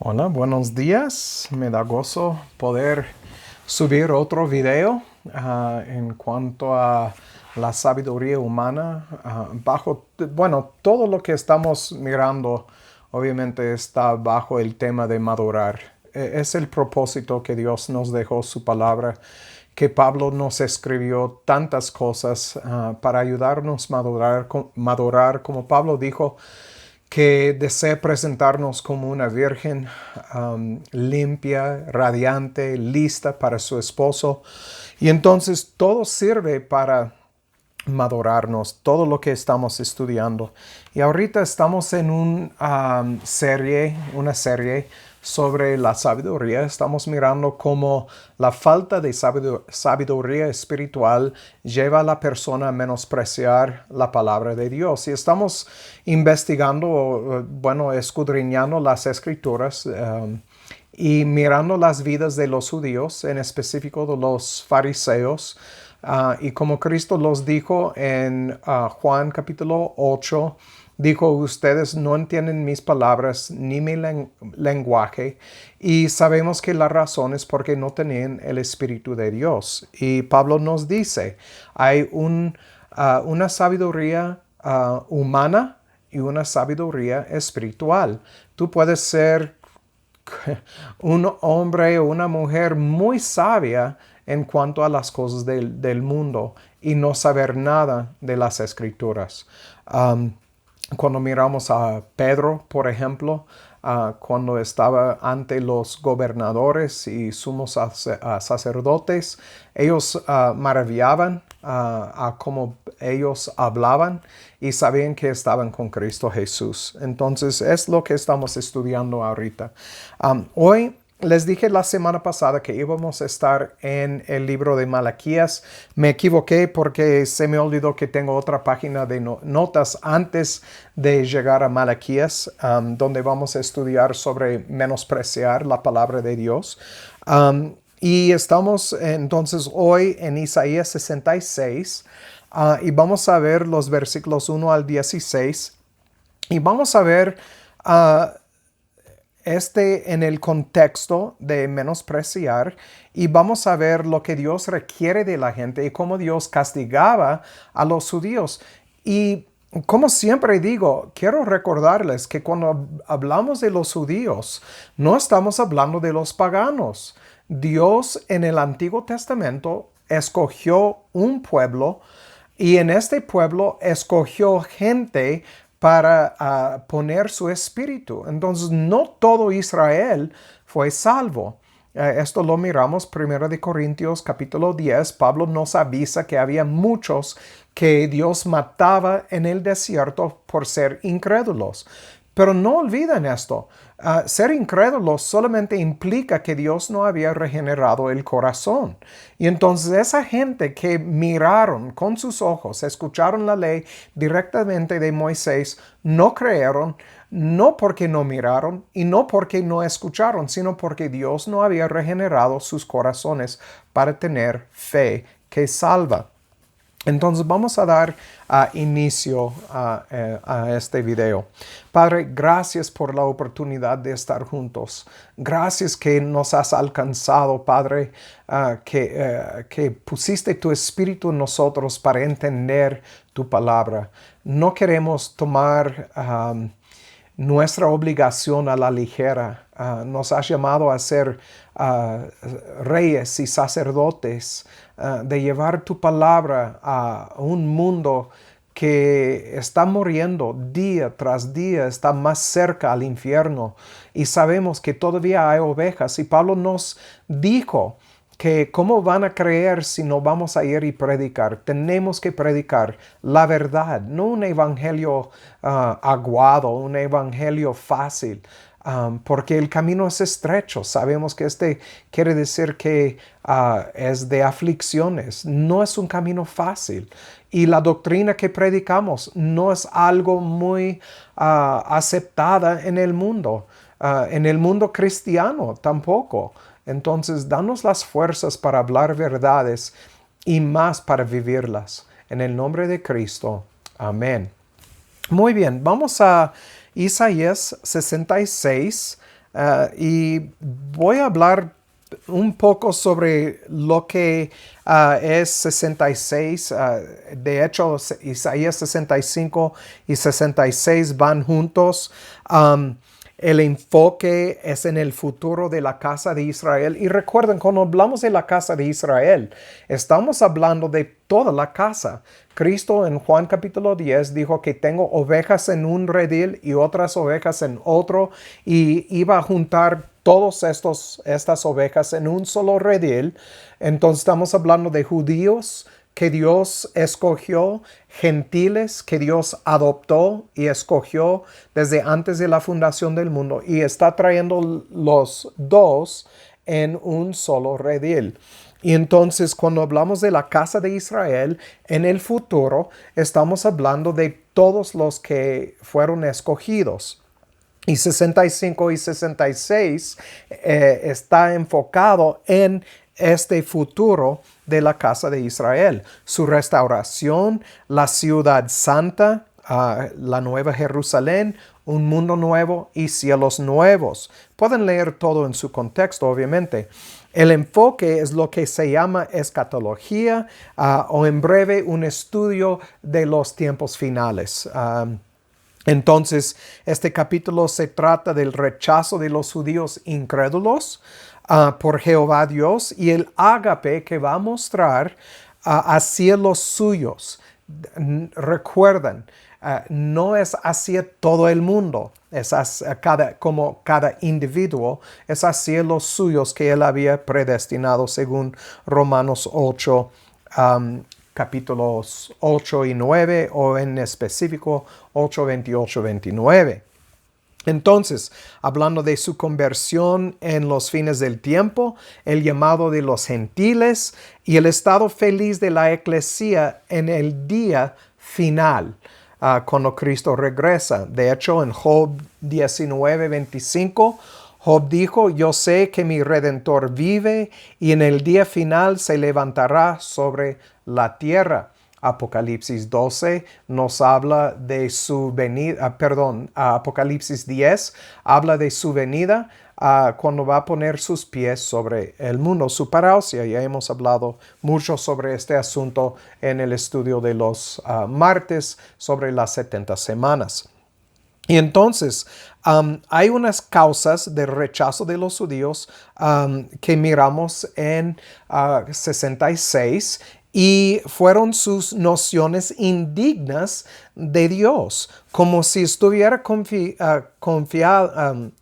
Hola, buenos días. Me da gozo poder subir otro video en cuanto a la sabiduría humana. Bueno, todo lo que estamos mirando obviamente está bajo el tema de madurar. Es el propósito que Dios nos dejó su palabra, que Pablo nos escribió tantas cosas para ayudarnos a madurar, como Pablo dijo que desea presentarnos como una virgen limpia, radiante, lista para su esposo. Y entonces todo sirve para madurarnos, todo lo que estamos estudiando. Y ahorita estamos en una serie sobre la sabiduría. Estamos mirando cómo la falta de sabiduría espiritual lleva a la persona a menospreciar la palabra de Dios. Y estamos investigando, bueno, escudriñando las escrituras y mirando las vidas de los judíos, en específico de los fariseos. Y como Cristo los dijo en Juan capítulo 8, dijo, ustedes no entienden mis palabras ni mi lenguaje, y sabemos que la razón es porque no tenían el Espíritu de Dios. Y Pablo nos dice, hay una sabiduría humana y una sabiduría espiritual. Tú puedes ser un hombre o una mujer muy sabia en cuanto a las cosas del mundo y no saber nada de las escrituras. Cuando miramos a Pedro, por ejemplo, cuando estaba ante los gobernadores y sumos sacerdotes, ellos maravillaban a cómo ellos hablaban y sabían que estaban con Cristo Jesús. Entonces es lo que estamos estudiando ahorita. Hoy les dije la semana pasada que íbamos a estar en el libro de Malaquías. Me equivoqué porque se me olvidó que tengo otra página de notas antes de llegar a Malaquías, donde vamos a estudiar sobre menospreciar la palabra de Dios. Y estamos entonces hoy en Isaías 66 y vamos a ver los versículos 1 al 16 y vamos a ver en el contexto de menospreciar, y vamos a ver lo que Dios requiere de la gente y cómo Dios castigaba a los judíos. Y como siempre digo, quiero recordarles que cuando hablamos de los judíos, no estamos hablando de los paganos. Dios en el Antiguo Testamento escogió un pueblo, y en este pueblo escogió gente para poner su espíritu. Entonces, no todo Israel fue salvo. Esto lo miramos 1 Corintios capítulo 10. Pablo nos avisa que había muchos que Dios mataba en el desierto por ser incrédulos. Pero no olviden esto. Ser incrédulos solamente implica que Dios no había regenerado el corazón. Y entonces esa gente que miraron con sus ojos, escucharon la ley directamente de Moisés, no creyeron, no porque no miraron y no porque no escucharon, sino porque Dios no había regenerado sus corazones para tener fe que salva. Entonces vamos a dar inicio a este video. Padre, gracias por la oportunidad de estar juntos. Gracias que nos has alcanzado, Padre, que pusiste tu espíritu en nosotros para entender tu palabra. No queremos tomar nuestra obligación a la ligera. Nos has llamado a ser reyes y sacerdotes, de llevar tu palabra a un mundo que está muriendo día tras día, está más cerca al infierno, y sabemos que todavía hay ovejas. Y Pablo nos dijo que cómo van a creer si no vamos a ir y predicar. Tenemos que predicar la verdad, no un evangelio aguado, un evangelio fácil, porque el camino es estrecho. Sabemos que este quiere decir que es de aflicciones, no es un camino fácil. Y la doctrina que predicamos no es algo muy aceptada en el mundo cristiano tampoco. Entonces, danos las fuerzas para hablar verdades y más para vivirlas. En el nombre de Cristo. Amén. Muy bien, vamos a Isaías 66, y voy a hablar un poco sobre lo que es 66. De hecho, Isaías 65 y 66 van juntos. El enfoque es en el futuro de la casa de Israel. Y recuerden, cuando hablamos de la casa de Israel, estamos hablando de toda la casa. Cristo en Juan capítulo 10 dijo que tengo ovejas en un redil y otras ovejas en otro, y iba a juntar todas estas ovejas en un solo redil. Entonces estamos hablando de judíos que Dios escogió, gentiles que Dios adoptó y escogió desde antes de la fundación del mundo, y está trayendo los dos en un solo redil. Y entonces cuando hablamos de la casa de Israel en el futuro, estamos hablando de todos los que fueron escogidos. Y 65 y 66 está enfocado en este futuro de la casa de Israel, su restauración, la ciudad santa, la nueva Jerusalén, un mundo nuevo y cielos nuevos. Pueden leer todo en su contexto, obviamente. El enfoque es lo que se llama escatología, o en breve un estudio de los tiempos finales. Entonces, este capítulo se trata del rechazo de los judíos incrédulos por Jehová Dios, y el ágape que va a mostrar hacia los suyos. Recuerden, no es hacia todo el mundo, es como cada individuo, es hacia los suyos que él había predestinado según Romanos 8, capítulos 8 y 9, o en específico 8, 28, 29. Entonces, hablando de su conversión en los fines del tiempo, el llamado de los gentiles y el estado feliz de la eclesía en el día final, cuando Cristo regresa. De hecho, en Job 19, 25, Job dijo: yo sé que mi Redentor vive y en el día final se levantará sobre la tierra. Apocalipsis 12 nos habla de su venida, Apocalipsis 10 habla de su venida cuando va a poner sus pies sobre el mundo, su parousia. Ya hemos hablado mucho sobre este asunto en el estudio de los martes sobre las 70 semanas. Y entonces, hay unas causas del rechazo de los judíos que miramos en 66, y fueron sus nociones indignas de Dios, como si estuviera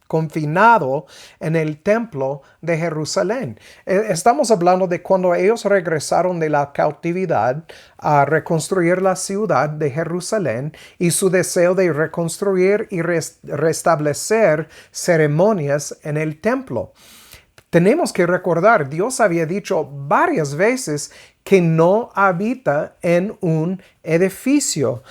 confinado en el templo de Jerusalén. Estamos hablando de cuando ellos regresaron de la cautividad a reconstruir la ciudad de Jerusalén, y su deseo de reconstruir y restablecer ceremonias en el templo. Tenemos que recordar, Dios había dicho varias veces que no habita en un edificio.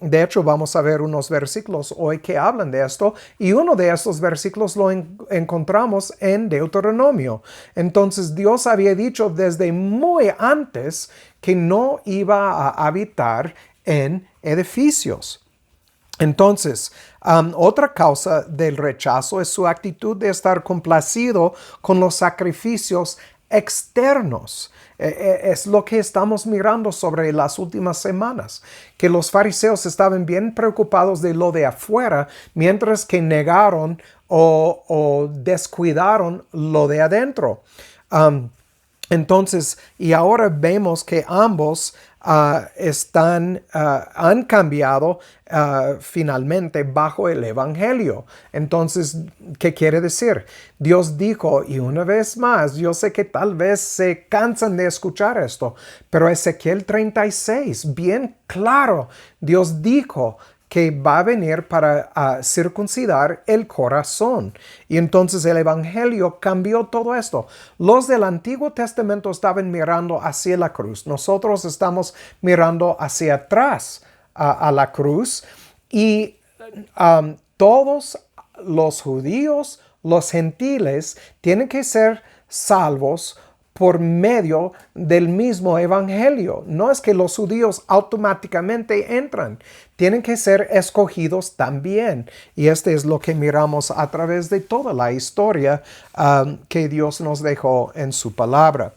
De hecho, vamos a ver unos versículos hoy que hablan de esto, y uno de estos versículos lo encontramos en Deuteronomio. Entonces, Dios había dicho desde muy antes que no iba a habitar en edificios. Entonces, otra causa del rechazo es su actitud de estar complacido con los sacrificios externos. Es lo que estamos mirando sobre las últimas semanas, que los fariseos estaban bien preocupados de lo de afuera, mientras que negaron o descuidaron lo de adentro. Entonces, y ahora vemos que ambos han cambiado finalmente bajo el Evangelio. Entonces, ¿qué quiere decir? Dios dijo, y una vez más, yo sé que tal vez se cansan de escuchar esto, pero Ezequiel 36, bien claro, Dios dijo que va a venir para circuncidar el corazón. Y entonces el Evangelio cambió todo esto. Los del Antiguo Testamento estaban mirando hacia la cruz. Nosotros estamos mirando hacia atrás a la cruz. Y todos los judíos, los gentiles, tienen que ser salvos por medio del mismo evangelio. No es que los judíos automáticamente entran, tienen que ser escogidos también. Y este es lo que miramos a través de toda la historia que Dios nos dejó en su palabra.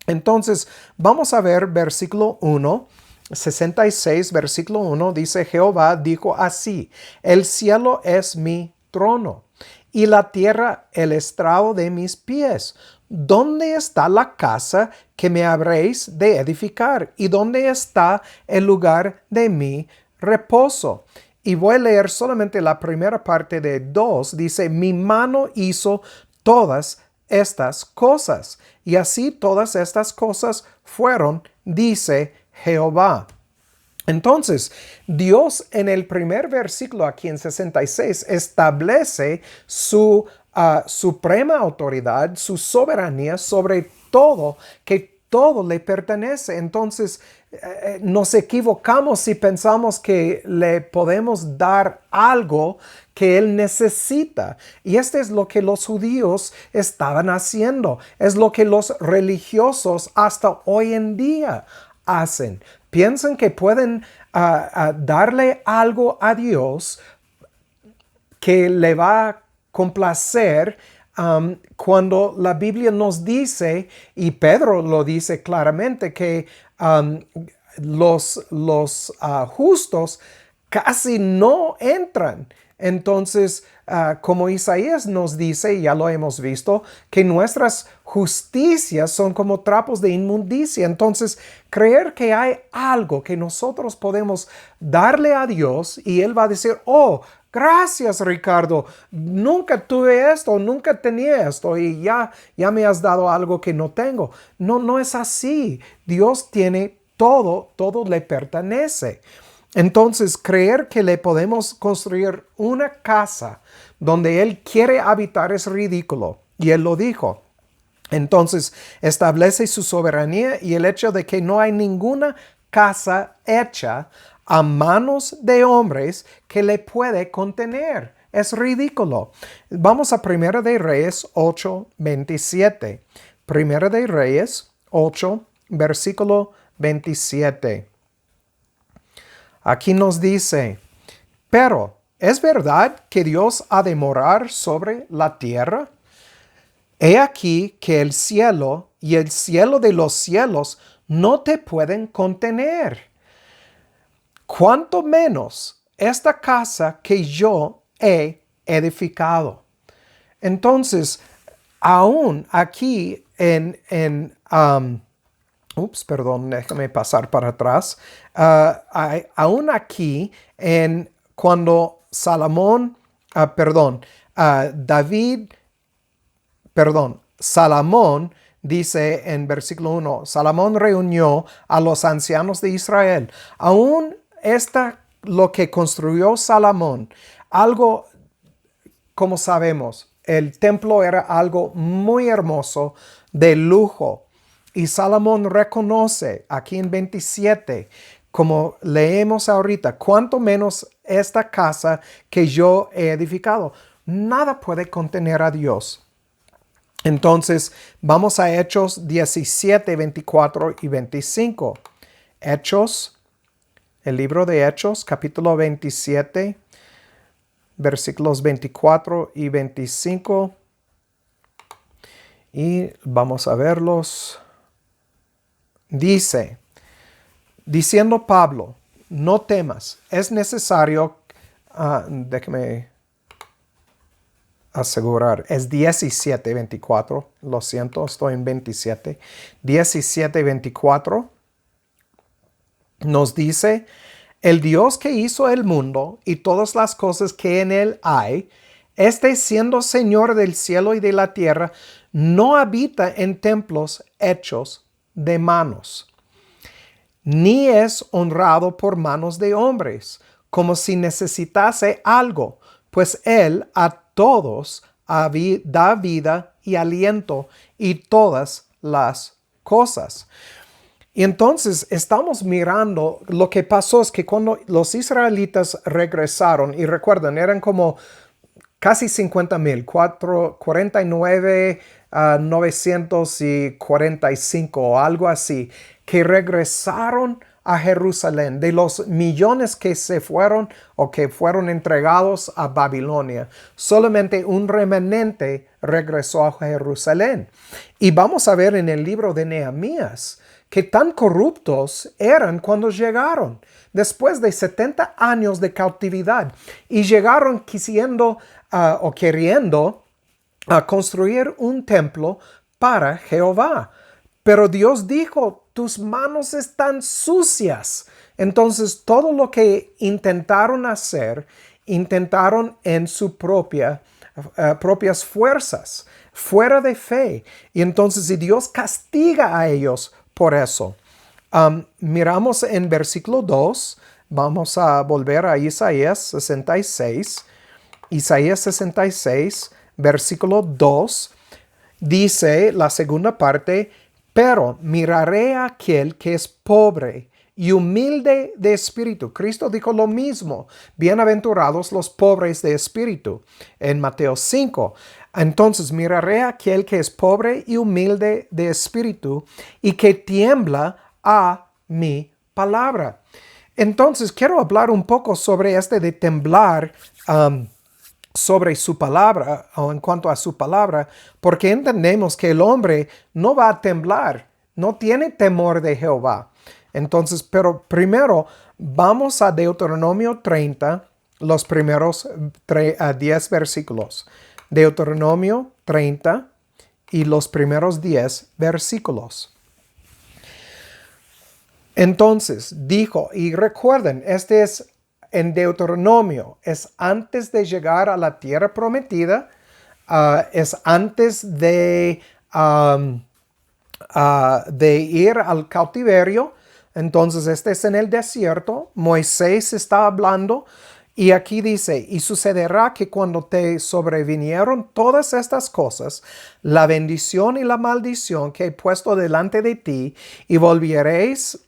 Entonces, vamos a ver versículo 1. 66, versículo 1, dice: Jehová dijo así: el cielo es mi trono y la tierra el estrado de mis pies. ¿Dónde está la casa que me habréis de edificar? ¿Y dónde está el lugar de mi reposo? Y voy a leer solamente la primera parte de 2. Dice: mi mano hizo todas estas cosas, y así todas estas cosas fueron, dice Jehová. Entonces, Dios en el primer versículo aquí en 66 establece su suprema autoridad, su soberanía sobre todo, que todo le pertenece. Entonces, nos equivocamos si pensamos que le podemos dar algo que él necesita. Y este es lo que los judíos estaban haciendo. Es lo que los religiosos hasta hoy en día hacen. Piensan que pueden darle algo a Dios que le va a complacer, cuando la Biblia nos dice, y Pedro lo dice claramente, que los justos casi no entran. Entonces, como Isaías nos dice, ya lo hemos visto, que nuestras justicias son como trapos de inmundicia. Entonces, creer que hay algo que nosotros podemos darle a Dios y Él va a decir: oh, gracias, Ricardo, nunca tuve esto, nunca tenía esto y ya me has dado algo que no tengo. No es así. Dios tiene todo le pertenece. Entonces, creer que le podemos construir una casa donde Él quiere habitar es ridículo. Y Él lo dijo. Entonces, establece su soberanía y el hecho de que no hay ninguna casa hecha a manos de hombres que le puede contener. Es ridículo. Vamos a Primera de Reyes 8:27. Primera de Reyes 8, versículo 27. Aquí nos dice: pero ¿es verdad que Dios ha de morar sobre la tierra? He aquí que el cielo y el cielo de los cielos no te pueden contener. Cuanto menos esta casa que yo he edificado. Entonces, aún aquí déjame pasar para atrás. Aún aquí, cuando Salomón dice en versículo 1, Salomón reunió a los ancianos de Israel. Aún lo que construyó Salomón, algo, como sabemos, el templo era algo muy hermoso, de lujo. Y Salomón reconoce aquí en 27, como leemos ahorita: cuanto menos esta casa que yo he edificado. Nada puede contener a Dios. Entonces, vamos a Hechos 17, 24 y 25. Hechos, el libro de Hechos, capítulo 27, versículos 24 y 25. Y vamos a verlos. Dice, diciendo Pablo: no temas, es necesario, déjame asegurar, es 17:24, lo siento, estoy en 27. 17:24 nos dice: el Dios que hizo el mundo y todas las cosas que en él hay, siendo Señor del cielo y de la tierra, no habita en templos hechos de manos, ni es honrado por manos de hombres, como si necesitase algo, pues Él a todos da vida y aliento y todas las cosas. Y entonces estamos mirando lo que pasó es que cuando los israelitas regresaron, y recuerden, eran como casi 50,000, 49,945 o algo así, que regresaron a Jerusalén, de los millones que se fueron o que fueron entregados a Babilonia. Solamente un remanente regresó a Jerusalén. Y vamos a ver en el libro de Nehemías que tan corruptos eran cuando llegaron, después de 70 años de cautividad, y llegaron queriendo construir un templo para Jehová. Pero Dios dijo, tus manos están sucias. Entonces todo lo que intentaron hacer, intentaron en sus propias fuerzas, fuera de fe. Y entonces si Dios castiga a ellos por eso. Miramos en versículo 2, vamos a volver a Isaías 66. Isaías 66, versículo 2, dice la segunda parte, pero miraré a aquel que es pobre y humilde de espíritu. Cristo dijo lo mismo. Bienaventurados los pobres de espíritu. En Mateo 5. Entonces miraré a aquel que es pobre y humilde de espíritu y que tiembla a mi palabra. Entonces quiero hablar un poco sobre de temblar sobre su palabra o en cuanto a su palabra, porque entendemos que el hombre no va a temblar, no tiene temor de Jehová. Entonces, pero primero vamos a Deuteronomio 30, los primeros 10 versículos. Deuteronomio 30 y los primeros 10 versículos. Entonces dijo, y recuerden, este es en Deuteronomio, es antes de llegar a la tierra prometida, es antes de ir al cautiverio. Entonces este es en el desierto, Moisés está hablando y aquí dice, y sucederá que cuando te sobrevinieron todas estas cosas, la bendición y la maldición que he puesto delante de ti, y volvieres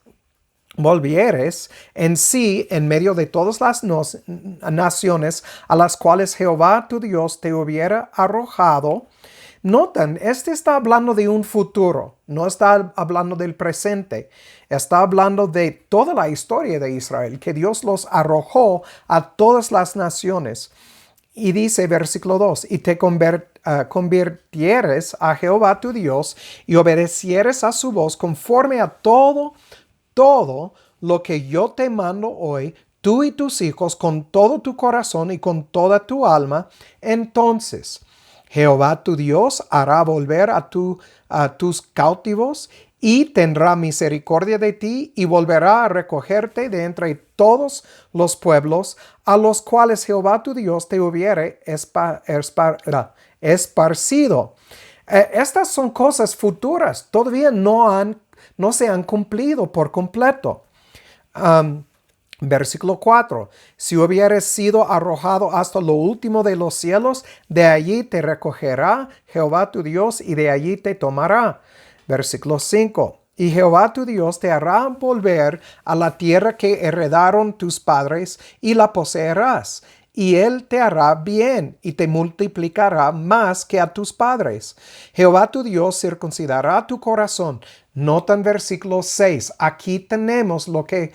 en sí en medio de todas las naciones a las cuales Jehová tu Dios te hubiera arrojado. Notan, está hablando de un futuro, no está hablando del presente. Está hablando de toda la historia de Israel, que Dios los arrojó a todas las naciones. Y dice versículo 2, y te convirtieres a Jehová tu Dios y obedecieres a su voz conforme a todo lo que yo te mando hoy, tú y tus hijos, con todo tu corazón y con toda tu alma, entonces Jehová tu Dios hará volver a tus cautivos y tendrá misericordia de ti y volverá a recogerte de entre todos los pueblos a los cuales Jehová tu Dios te hubiere esparcido. Estas son cosas futuras, todavía no se han cumplido por completo. Versículo 4. Si hubieres sido arrojado hasta lo último de los cielos, de allí te recogerá Jehová tu Dios y de allí te tomará. Versículo 5. Y Jehová tu Dios te hará volver a la tierra que heredaron tus padres y la poseerás. Y él te hará bien y te multiplicará más que a tus padres. Jehová tu Dios circuncidará tu corazón. Notan versículo 6. Aquí tenemos lo que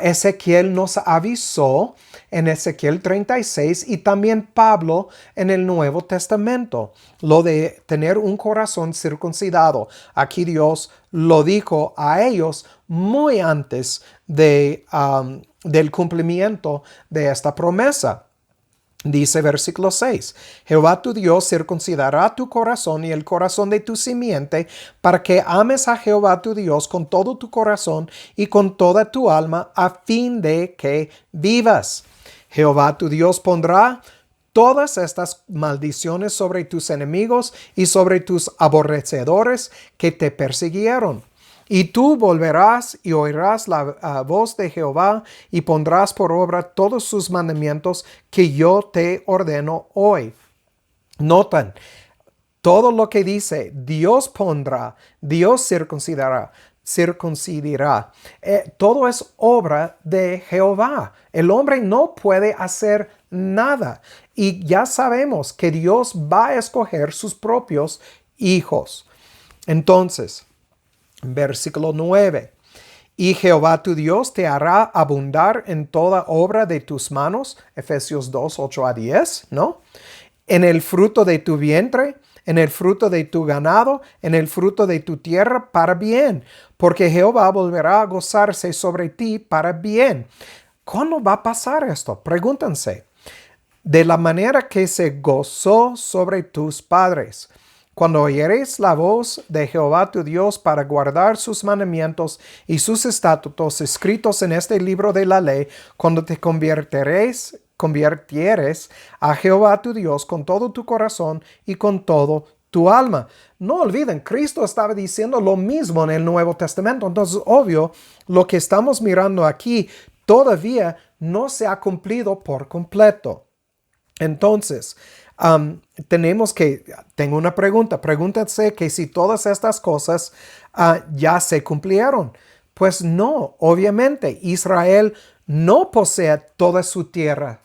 Ezequiel nos avisó en Ezequiel 36 y también Pablo en el Nuevo Testamento. Lo de tener un corazón circuncidado. Aquí Dios lo dijo a ellos muy antes del cumplimiento de esta promesa. Dice versículo 6, Jehová tu Dios circuncidará tu corazón y el corazón de tu simiente para que ames a Jehová tu Dios con todo tu corazón y con toda tu alma a fin de que vivas. Jehová tu Dios pondrá todas estas maldiciones sobre tus enemigos y sobre tus aborrecedores que te persiguieron. Y tú volverás y oirás la voz de Jehová y pondrás por obra todos sus mandamientos que yo te ordeno hoy. Notan, todo lo que dice, Dios pondrá, Dios circuncidará. Todo es obra de Jehová. El hombre no puede hacer nada. Y ya sabemos que Dios va a escoger sus propios hijos. Entonces, versículo 9. Y Jehová tu Dios te hará abundar en toda obra de tus manos, Efesios 2, 8 a 10, ¿no? En el fruto de tu vientre, en el fruto de tu ganado, en el fruto de tu tierra, para bien, porque Jehová volverá a gozarse sobre ti para bien. ¿Cuándo va a pasar esto? Pregúntense. De la manera que se gozó sobre tus padres. Cuando oyereis la voz de Jehová tu Dios para guardar sus mandamientos y sus estatutos escritos en este libro de la ley, cuando te convirtieres a Jehová tu Dios con todo tu corazón y con todo tu alma. No olviden, Cristo estaba diciendo lo mismo en el Nuevo Testamento. Entonces, obvio, lo que estamos mirando aquí todavía no se ha cumplido por completo. Entonces, tengo una pregunta. Pregúntense que si todas estas cosas ya se cumplieron. Pues no, obviamente, Israel no posee toda su tierra.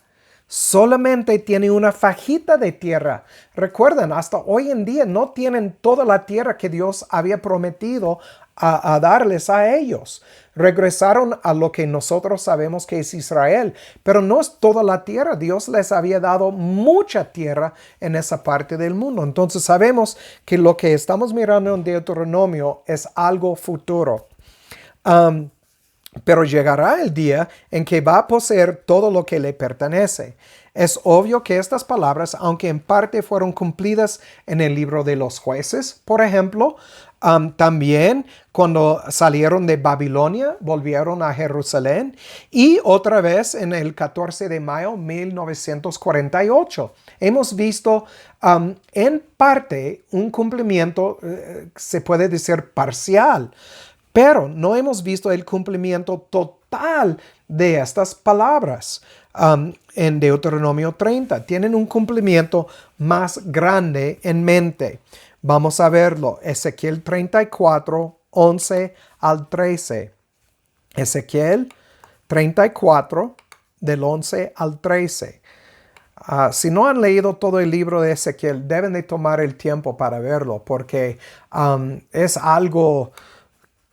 Solamente tiene una fajita de tierra. Recuerden, hasta hoy en día no tienen toda la tierra que Dios había prometido a darles a ellos. Regresaron a lo que nosotros sabemos que es Israel, pero no es toda la tierra. Dios les había dado mucha tierra en esa parte del mundo. Entonces sabemos que lo que estamos mirando en Deuteronomio es algo futuro. Pero llegará el día en que va a poseer todo lo que le pertenece. Es obvio que estas palabras, aunque en parte fueron cumplidas en el libro de los jueces, por ejemplo, también cuando salieron de Babilonia, volvieron a Jerusalén y otra vez en el 14 de mayo de 1948. Hemos visto en parte un cumplimiento, se puede decir parcial, pero no hemos visto el cumplimiento total de estas palabras. En Deuteronomio 30 tienen un cumplimiento más grande en mente. Vamos a verlo. Ezequiel 34, 11 al 13. Ezequiel 34, del 11 al 13. Si no han leído todo el libro de Ezequiel, deben de tomar el tiempo para verlo, porque es algo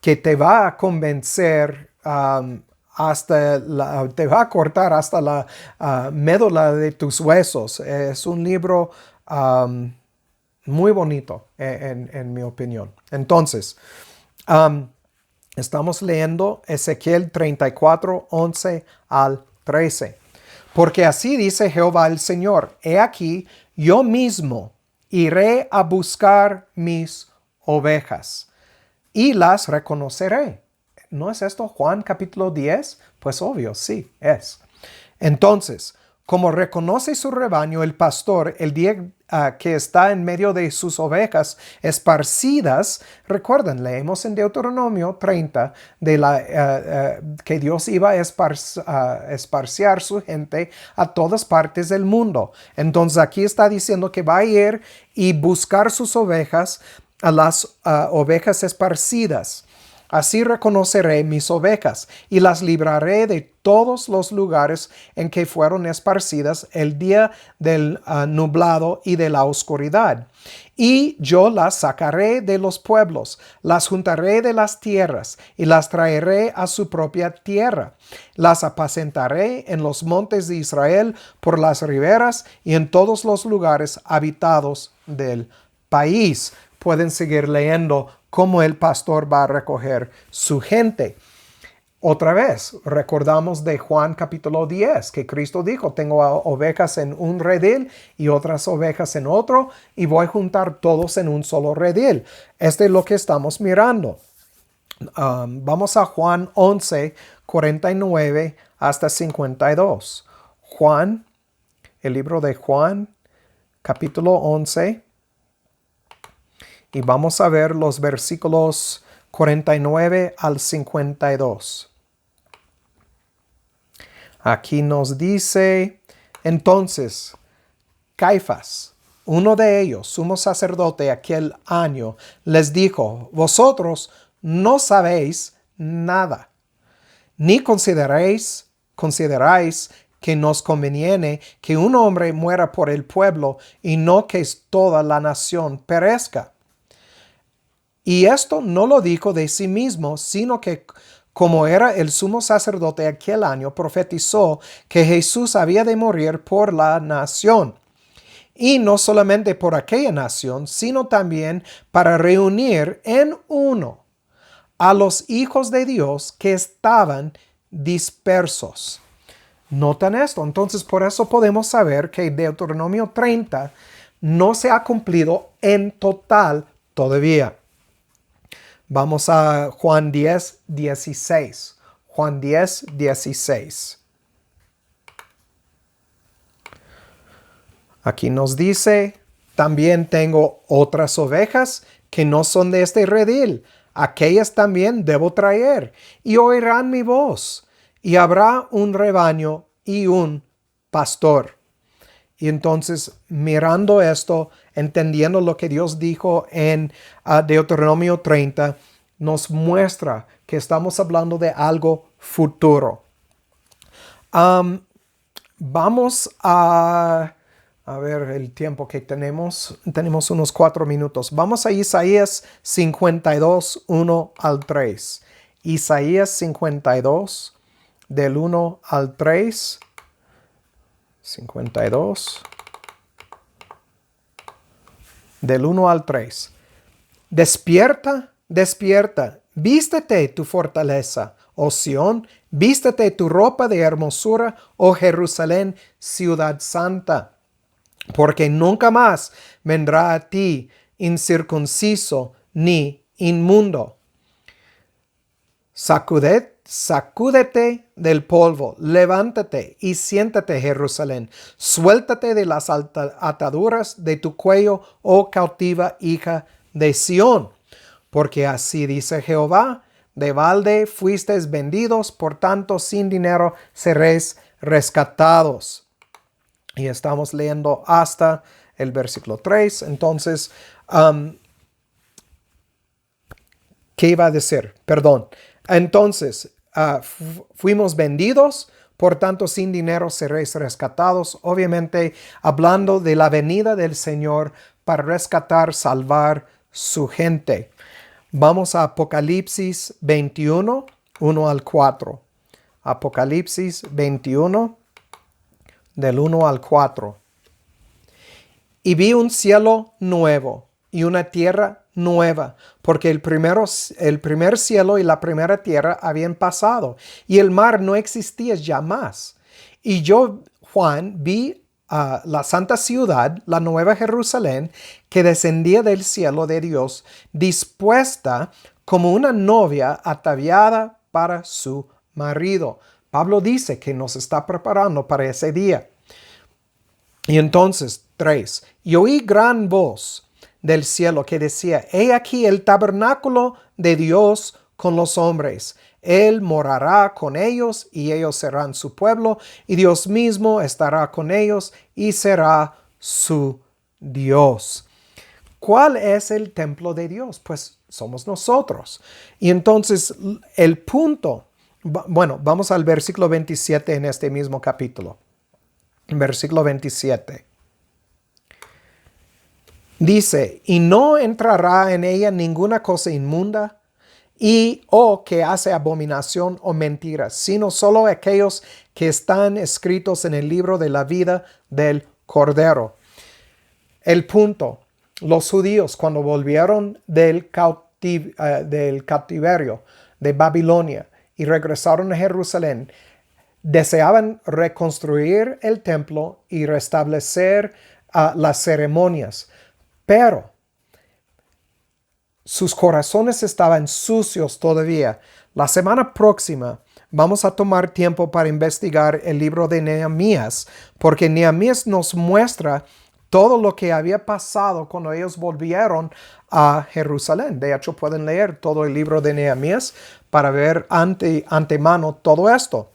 que te va a convencer te va a cortar hasta la médula de tus huesos. Es un libro muy bonito, en mi opinión. Entonces, estamos leyendo Ezequiel 34, 11 al 13. Porque así dice Jehová el Señor: He aquí, yo mismo iré a buscar mis ovejas y las reconoceré. ¿No es esto Juan capítulo 10? Pues obvio, sí, es. Entonces, como reconoce su rebaño el pastor el día que está en medio de sus ovejas esparcidas, recuerden, leemos en Deuteronomio 30 que Dios iba a esparciar su gente a todas partes del mundo. Entonces aquí está diciendo que va a ir y buscar sus ovejas, a las ovejas esparcidas. Así reconoceré mis ovejas y las libraré de todos los lugares en que fueron esparcidas el día del nublado y de la oscuridad. Y yo las sacaré de los pueblos, las juntaré de las tierras y las traeré a su propia tierra. Las apacentaré en los montes de Israel, por las riberas y en todos los lugares habitados del país. Pueden seguir leyendo cómo el pastor va a recoger su gente. Otra vez, recordamos de Juan capítulo 10, que Cristo dijo: tengo ovejas en un redil y otras ovejas en otro, y voy a juntar todos en un solo redil. Este es lo que estamos mirando. Vamos a Juan 11, 49 hasta 52. Juan, el libro de Juan, capítulo 11. Y vamos a ver los versículos 49 al 52. Aquí nos dice: entonces Caifás, uno de ellos, sumo sacerdote aquel año, les dijo: vosotros no sabéis nada, ni consideráis que nos conviene que un hombre muera por el pueblo y no que toda la nación perezca. Y esto no lo dijo de sí mismo, sino que como era el sumo sacerdote aquel año, profetizó que Jesús había de morir por la nación. Y no solamente por aquella nación, sino también para reunir en uno a los hijos de Dios que estaban dispersos. Notan esto. Entonces, por eso podemos saber que Deuteronomio 30 no se ha cumplido en total todavía. Vamos a Juan 10, 16. Juan 10, 16. Aquí nos dice, también tengo otras ovejas que no son de este redil. Aquellas también debo traer, y oirán mi voz, y habrá un rebaño y un pastor. Y entonces, mirando esto, entendiendo lo que Dios dijo en Deuteronomio 30, nos muestra que estamos hablando de algo futuro. Vamos a ver el tiempo que tenemos. Tenemos unos 4 minutos. Vamos a Isaías 52, 1 al 3. Isaías 52, del 1 al 3. 52, del 1 al 3. Despierta, despierta, vístete tu fortaleza, oh Sión, vístete tu ropa de hermosura, oh Jerusalén, ciudad santa. Porque nunca más vendrá a ti incircunciso ni inmundo. Sacúdete del polvo, levántate y siéntate, Jerusalén. Suéltate de las ataduras de tu cuello, oh cautiva hija de Sión. Porque así dice Jehová, de balde fuisteis vendidos, por tanto sin dinero seréis rescatados. Y estamos leyendo hasta el versículo 3. Entonces, ¿qué iba a decir? Perdón. Entonces, fuimos vendidos, por tanto sin dinero seréis rescatados. Obviamente, hablando de la venida del Señor para rescatar, salvar su gente. Vamos a Apocalipsis 21, 1 al 4. Apocalipsis 21, del 1 al 4. Y vi un cielo nuevo y una tierra nueva, porque el primer cielo y la primera tierra habían pasado, y el mar no existía ya más. Y yo, Juan, vi la santa ciudad, la nueva Jerusalén, que descendía del cielo de Dios, dispuesta como una novia ataviada para su marido. Pablo dice que nos está preparando para ese día. Y entonces, 3. Y oí gran voz del cielo que decía, he aquí el tabernáculo de Dios con los hombres. Él morará con ellos y ellos serán su pueblo, y Dios mismo estará con ellos y será su Dios. ¿Cuál es el templo de Dios? Pues somos nosotros. Y entonces el punto, bueno, vamos al versículo 27 en este mismo capítulo. Versículo 27. Dice, y no entrará en ella ninguna cosa inmunda o que hace abominación o mentira, sino solo aquellos que están escritos en el libro de la vida del Cordero. El punto, los judíos cuando volvieron del cautiverio de Babilonia y regresaron a Jerusalén, deseaban reconstruir el templo y restablecer las ceremonias. Pero sus corazones estaban sucios todavía. La semana próxima vamos a tomar tiempo para investigar el libro de Nehemías, porque Nehemías nos muestra todo lo que había pasado cuando ellos volvieron a Jerusalén. De hecho, pueden leer todo el libro de Nehemías para ver antemano todo esto.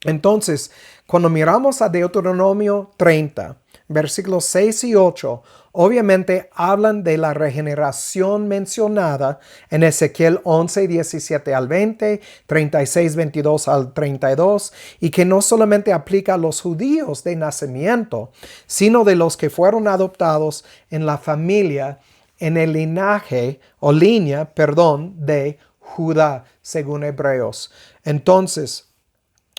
Entonces, cuando miramos a Deuteronomio 30, versículos 6 y 8, obviamente hablan de la regeneración mencionada en Ezequiel 11, 17 al 20, 36, 22 al 32, y que no solamente aplica a los judíos de nacimiento, sino de los que fueron adoptados en la familia, en el linaje o línea, de Judá, según Hebreos. Entonces,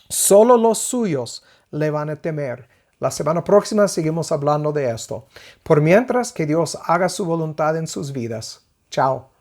solo los suyos le van a temer. La semana próxima seguimos hablando de esto. Por mientras, que Dios haga su voluntad en sus vidas. Chao.